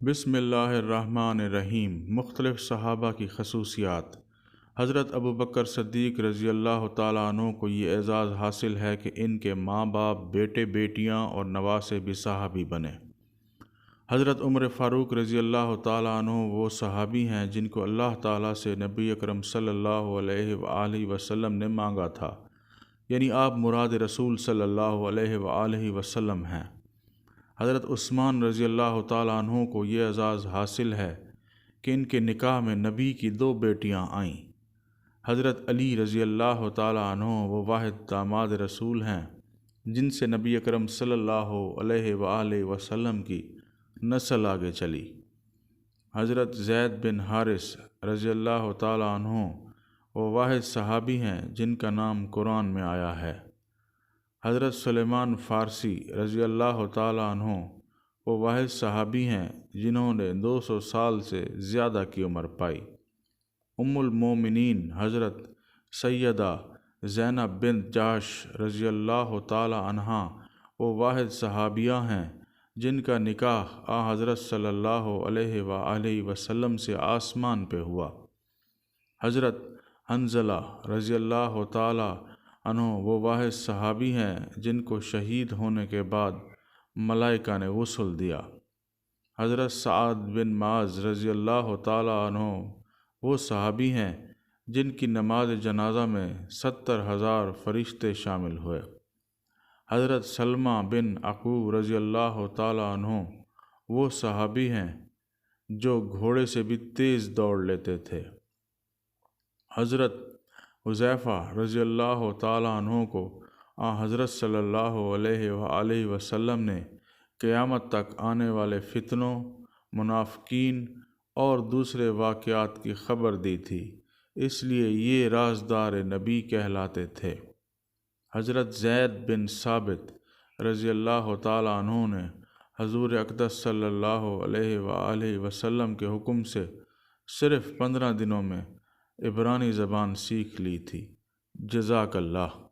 بسم اللہ الرحمن الرحیم۔ مختلف صحابہ کی خصوصیات۔ حضرت ابو بکر صدیق رضی اللہ تعالیٰ عنہ کو یہ اعزاز حاصل ہے کہ ان کے ماں باپ، بیٹے بیٹیاں اور نواسے بھی صحابی بنے۔ حضرت عمر فاروق رضی اللہ تعالیٰ عنہ وہ صحابی ہیں جن کو اللہ تعالیٰ سے نبی اکرم صلی اللہ علیہ وآلہ وسلم نے مانگا تھا، یعنی آپ مراد رسول صلی اللہ علیہ وآلہ وسلم ہیں۔ حضرت عثمان رضی اللہ تعالیٰ عنہ کو یہ اعزاز حاصل ہے کہ ان کے نکاح میں نبی کی 2 بیٹیاں آئیں۔ حضرت علی رضی اللہ تعالیٰ عنہ وہ واحد داماد رسول ہیں جن سے نبی اکرم صلی اللہ علیہ وآلہ وسلم کی نسل آگے چلی۔ حضرت زید بن حارث رضی اللہ تعالیٰ عنہ وہ واحد صحابی ہیں جن کا نام قرآن میں آیا ہے۔ حضرت سلیمان فارسی رضی اللہ تعالیٰ عنہ وہ واحد صحابی ہیں جنہوں نے 200 سال سے زیادہ کی عمر پائی۔ ام المومنین حضرت سیدہ زینب بنت جحش رضی اللہ تعالیٰ عنہا وہ واحد صحابیہ ہیں جن کا نکاح حضرت صلی اللہ علیہ وآلہ وسلم سے آسمان پہ ہوا۔ حضرت حنظلہ رضی اللہ تعالیٰ عنہ وہ واحد صحابی ہیں جن کو شہید ہونے کے بعد ملائکہ نے غسل دیا۔ حضرت سعد بن معاذ رضی اللہ تعالیٰ عنہ وہ صحابی ہیں جن کی نماز جنازہ میں 70,000 فرشتے شامل ہوئے۔ حضرت سلمہ بن عقوع رضی اللہ تعالیٰ عنہ وہ صحابی ہیں جو گھوڑے سے بھی تیز دوڑ لیتے تھے۔ حضرت حذیفہ رضی اللہ تعالیٰ عنہ کو حضرت صلی اللہ علیہ وآلہ وسلم نے قیامت تک آنے والے فتنوں، منافقین اور دوسرے واقعات کی خبر دی تھی، اس لیے یہ رازدار نبی کہلاتے تھے۔ حضرت زید بن ثابت رضی اللہ تعالیٰ عنہ نے حضور اقدس صلی اللہ علیہ وآلہ وسلم کے حکم سے صرف 15 دنوں میں عبرانی زبان سیکھ لی تھی۔ جزاک اللہ۔